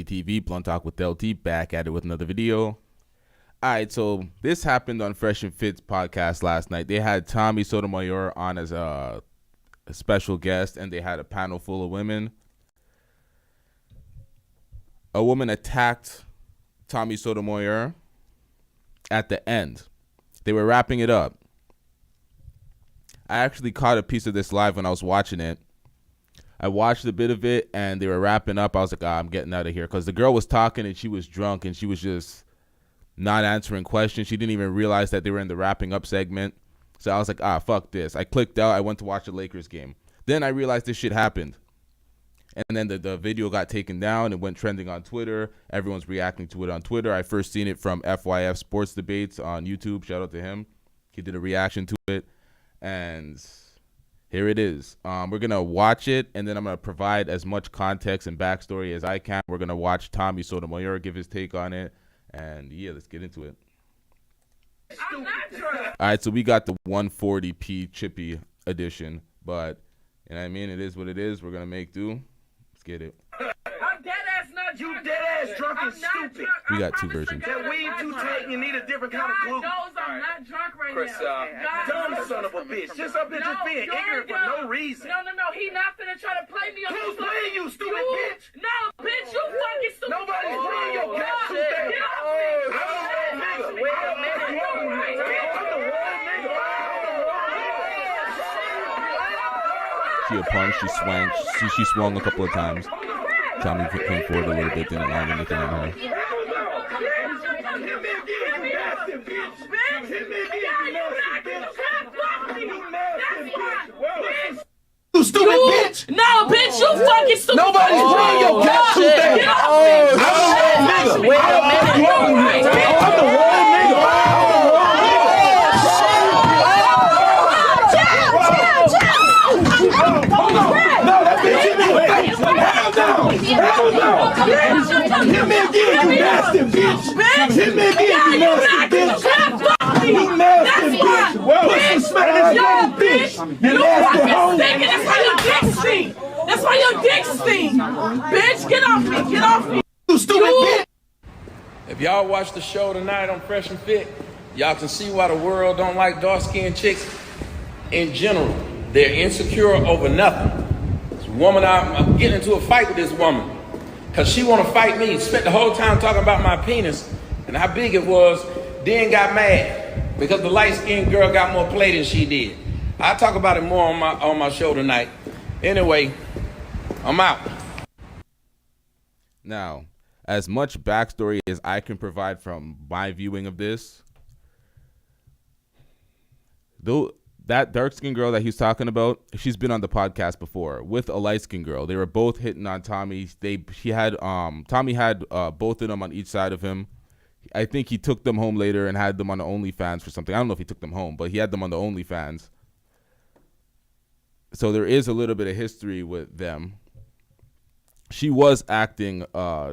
LTTV, Blunt Talk with LT, back at it with another video. Alright, so this happened on Fresh and Fit's podcast last night. They had Tommy Sotomayor on as a special guest, and they had a panel full of women. A woman attacked Tommy Sotomayor at the end. They were wrapping it up. I actually caught a piece of this live when I was watching it. I watched a bit of it, and they were wrapping up. I was like, I'm getting out of here. Because the girl was talking, and she was drunk, and she was just not answering questions. She didn't even realize that they were in the wrapping up segment. So I was like, fuck this. I clicked out. I went to watch the Lakers game. Then I realized this shit happened. And then the video got taken down. It went trending on Twitter. Everyone's reacting to it on Twitter. I first seen it from FYF Sports Debates on YouTube. Shout out to him. He did a reaction to it. And here it is. We're going to watch it, and then I'm going to provide as much context and backstory as I can. We're going to watch Tommy Sotomayor give his take on it. And, yeah, let's get into it. All right, so we got the 140p chippy edition. But, you know what I mean? It is what it is. We're going to make do. Let's get it. I'm dead ass not you dead ass drunk and stupid. We got two versions. That weed you take, you need a different kind of glue. God knows I'm not drunk right Chris, now. dumb son of a bitch. Just up here just being ignorant for no reason. No. He not finna try to play me. Who's playing you, stupid bitch? No, bitch, you fucking stupid. Nobody's playing your cat today. She a punch. She swung. She swung a couple of times. Tommy came forward a little bit, didn't land anything on her. You stupid bitch! No, bitch, you fucking stupid. Nobody's playing your cat today. Get off me! I'm the wrong nigga. Hit me again, you nasty bitch! Hit me again, you nasty bitch! You nasty bitch! Put some smack in this young bitch! You nasty hoe! That's why your dick stink! That's why your dick stink! Bitch, get off me! Get off me! You stupid bitch! If y'all watch the show tonight on Fresh and Fit, y'all can see why the world don't like dark-skinned chicks in general. They're insecure over nothing. This woman, I'm getting into a fight with this woman because she want to fight me. Spent the whole time talking about my penis and how big it was, then got mad because the light-skinned girl got more play than she did. I'll talk about it more on my show tonight. Anyway, I'm out. Now, as much backstory as I can provide from my viewing of this, though, that dark-skinned girl that he's talking about, she's been on the podcast before with a light-skinned girl. They were both hitting on Tommy. Tommy had both of them on each side of him. I think he took them home later and had them on the OnlyFans for something. I don't know if he took them home, but he had them on the OnlyFans. So there is a little bit of history with them. She was acting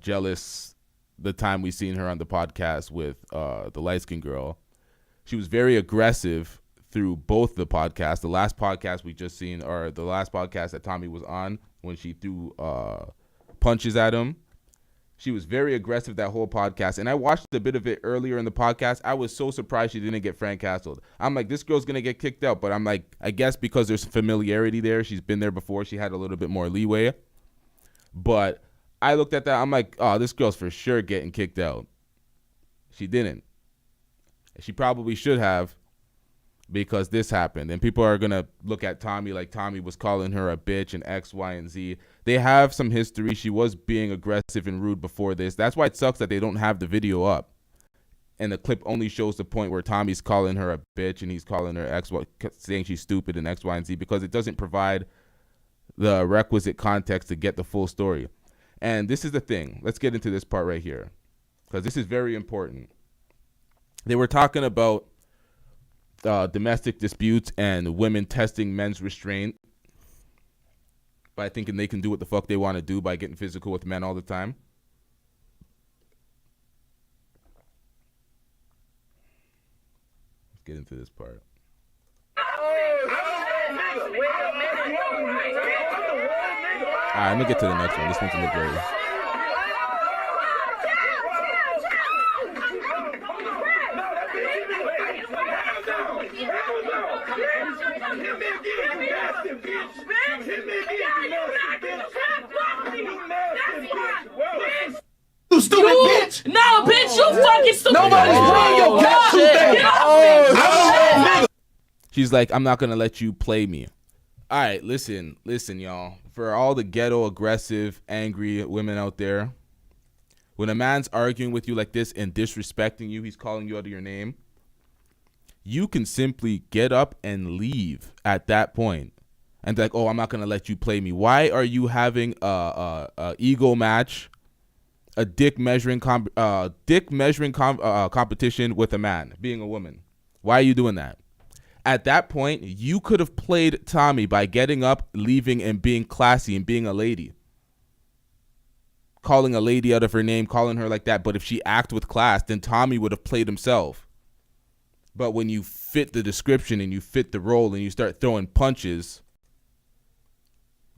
jealous the time we seen her on the podcast with the light-skinned girl. She was very aggressive through both the podcasts. The last podcast we just seen, or the last podcast that Tommy was on, when she threw punches at him. She was very aggressive that whole podcast. And I watched a bit of it earlier in the podcast. I was so surprised she didn't get Frank Castled. I'm like, this girl's going to get kicked out. But I'm like, I guess because there's familiarity there. She's been there before. She had a little bit more leeway. But I looked at that. I'm like, oh, this girl's for sure getting kicked out. She didn't. She probably should have, because this happened. And people are going to look at Tommy like Tommy was calling her a bitch and X, Y, and Z. They have some history. She was being aggressive and rude before this. That's why it sucks that they don't have the video up. And the clip only shows the point where Tommy's calling her a bitch and he's calling her X, Y, saying she's stupid and X, Y, and Z, because it doesn't provide the requisite context to get the full story. And this is the thing. Let's get into this part right here, because this is very important. They were talking about domestic disputes and women testing men's restraint by thinking they can do what the fuck they want to do by getting physical with men all the time. Let's get into this part. All right, let me get to the next one. This one's a little blurry. bitch. No, bitch, you fucking stupid. Nobody's playing your caption thing. Get off me. She's like, I'm not gonna let you play me. All right, listen, y'all. For all the ghetto, aggressive, angry women out there, when a man's arguing with you like this and disrespecting you, he's calling you out of your name, you can simply get up and leave at that point. And like, oh, I'm not gonna let you play me. Why are you having a ego match, a dick measuring competition with a man, being a woman? Why are you doing that? At that point, you could have played Tommy by getting up, leaving, and being classy and being a lady. Calling a lady out of her name, calling her like that. But if she acted with class, then Tommy would have played himself. But when you fit the description and you fit the role and you start throwing punches,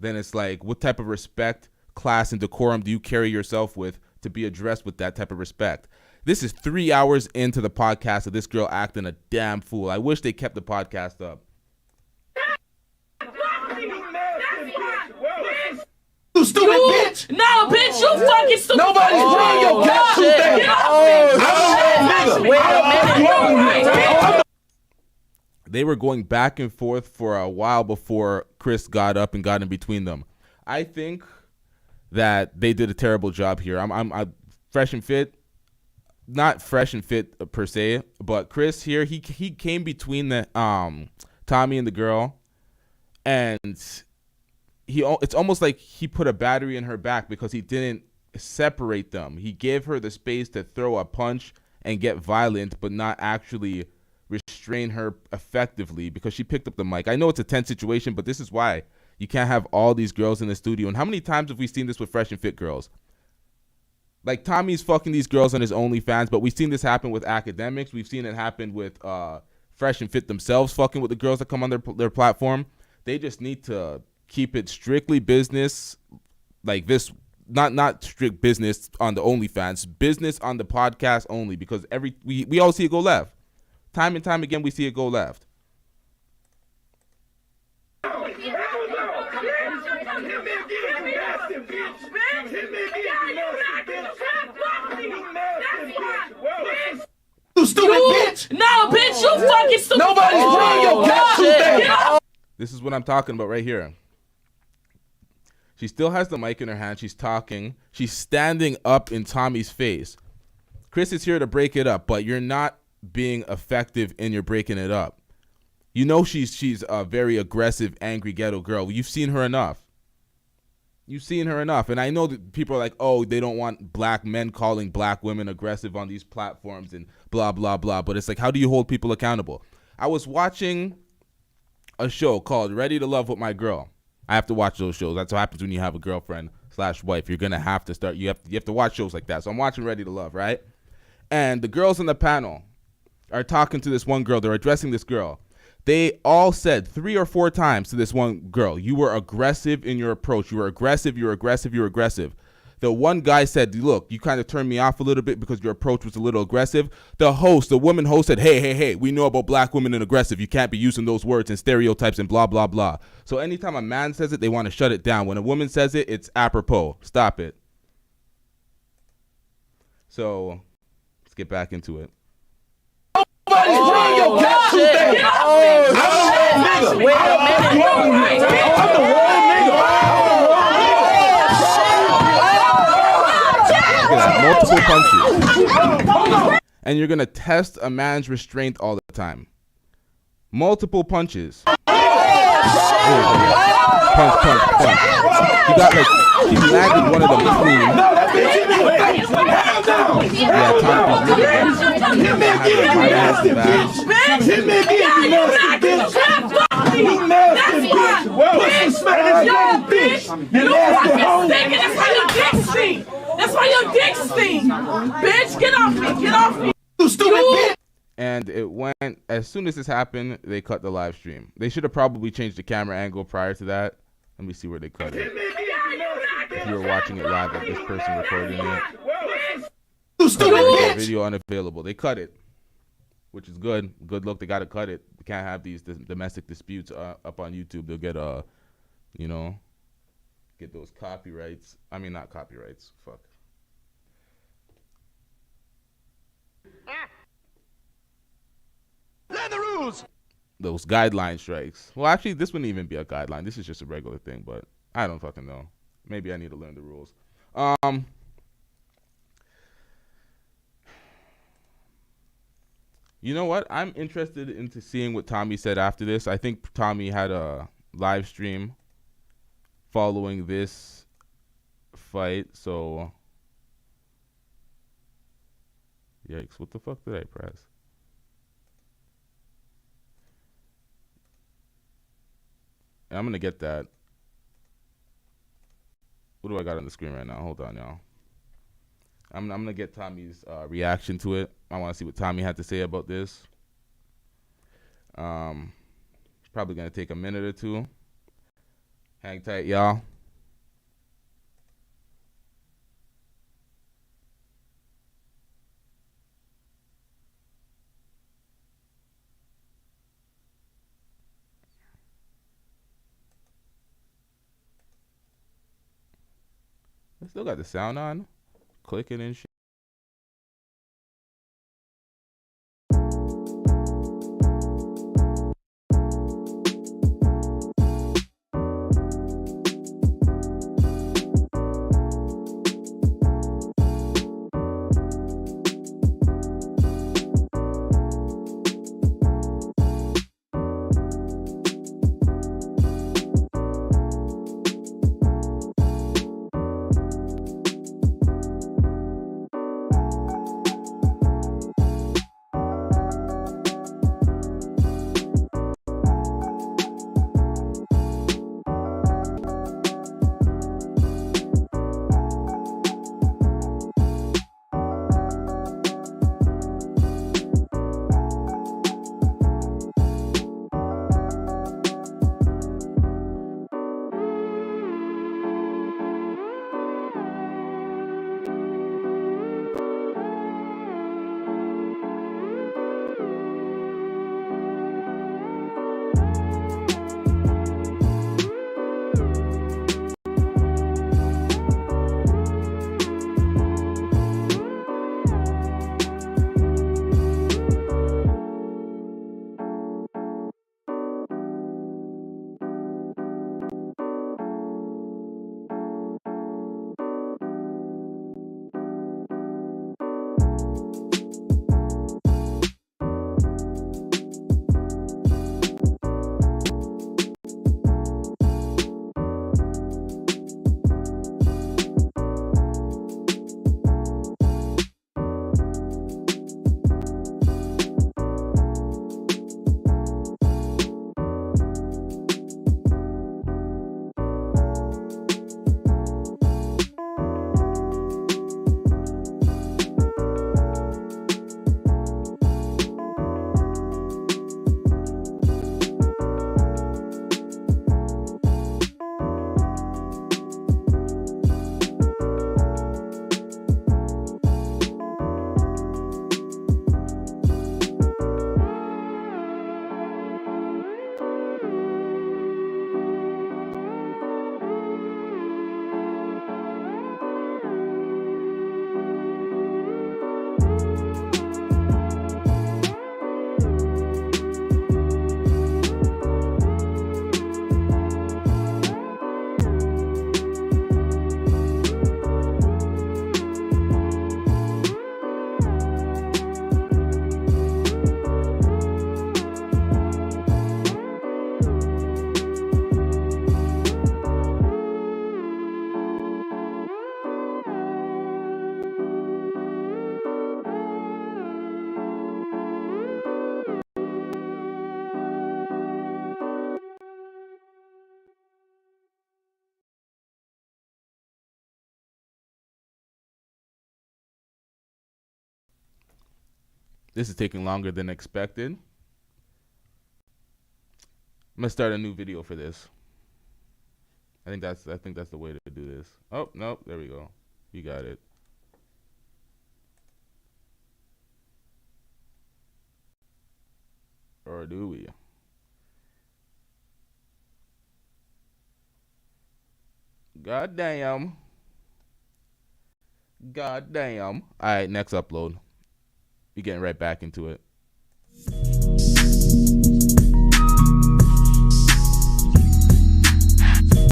then it's like, what type of respect, class, and decorum do you carry yourself with to be addressed with that type of respect? This is 3 hours into the podcast of this girl acting a damn fool. I wish they kept the podcast up. You stupid bitch. No, bitch, you fucking stupid. Nobody's playing your caption thing. Get off me. Wait a minute. They were going back and forth for a while before Chris got up and got in between them. I think that they did a terrible job here. I'm fresh and fit. Not fresh and fit per se, but Chris here, he came between the Tommy and the girl, and it's almost like he put a battery in her back because he didn't separate them. He gave her the space to throw a punch and get violent, but not actually restrain her effectively because she picked up the mic. I know it's a tense situation, but this is why you can't have all these girls in the studio. And how many times have we seen this with fresh and fit girls? Like, Tommy's fucking these girls on his OnlyFans, but we've seen this happen with academics. We've seen it happen with Fresh and Fit themselves fucking with the girls that come on their platform. They just need to keep it strictly business, like this, not strict business on the OnlyFans, business on the podcast only, because we all see it go left. Time and time again, we see it go left. You stupid bitch. No, bitch, you fucking stupid. Nobody's playing your caption thing. This is what I'm talking about right here. She still has the mic in her hand. She's talking. She's standing up in Tommy's face. Chris is here to break it up, but you're not being effective in your breaking it up. You know she's a very aggressive, angry ghetto girl. You've seen her enough. You've seen her enough. And I know that people are like, oh, they don't want black men calling black women aggressive on these platforms and blah, blah, blah. But it's like, how do you hold people accountable? I was watching a show called Ready to Love with My Girl. I have to watch those shows. That's what happens when you have a girlfriend/wife. You're going to have to start. You have to watch shows like that. So I'm watching Ready to Love, right? And the girls on the panel are talking to this one girl. They're addressing this girl. They all said 3 or 4 times to this one girl, you were aggressive in your approach. You were aggressive, you're aggressive, you're aggressive. The one guy said, look, you kind of turned me off a little bit because your approach was a little aggressive. The woman host said, hey, we know about black women and aggressive. You can't be using those words and stereotypes and blah, blah, blah. So anytime a man says it, they want to shut it down. When a woman says it, it's apropos. Stop it. So let's get back into it. Nobody's playing your caption thing. Wait a minute. I'm the wrong Multiple punches. And you're going to test a man's restraint all the time. Multiple punches. Punch. He landed one of them clean. Yeah, That's why your dick stink. Bitch, get off me. Get off me. You stupid bitch. And it went, as soon as this happened, they cut the live stream. They should have probably changed the camera angle prior to that. Let me see where they cut it. If you were watching it live, like this person recording it. You stupid bitch. Video unavailable. They cut it, which is good. Good look. They got to cut it. They can't have these domestic disputes up on YouTube. They'll get get those copyrights. I mean, not copyrights. Fuck. Learn the rules. Those guideline strikes. Well, actually, this wouldn't even be a guideline. This is just a regular thing, but I don't fucking know. Maybe I need to learn the rules. You know what? I'm interested into seeing what Tommy said after this. I think Tommy had a live stream following this fight, so yikes, what the fuck did I press? I'm gonna get that. What do I got on the screen right now? Hold on, y'all. I'm gonna get Tommy's reaction to it. I want to see what Tommy had to say about this. Probably gonna take a minute or two. Hang tight, y'all. I still got the sound on, clicking and shit. This is taking longer than expected. I'm gonna start a new video for this. I think that's the way to do this. Oh, nope, there we go. You got it. Or do we? God damn. God damn. All right, next upload. be getting right back into it.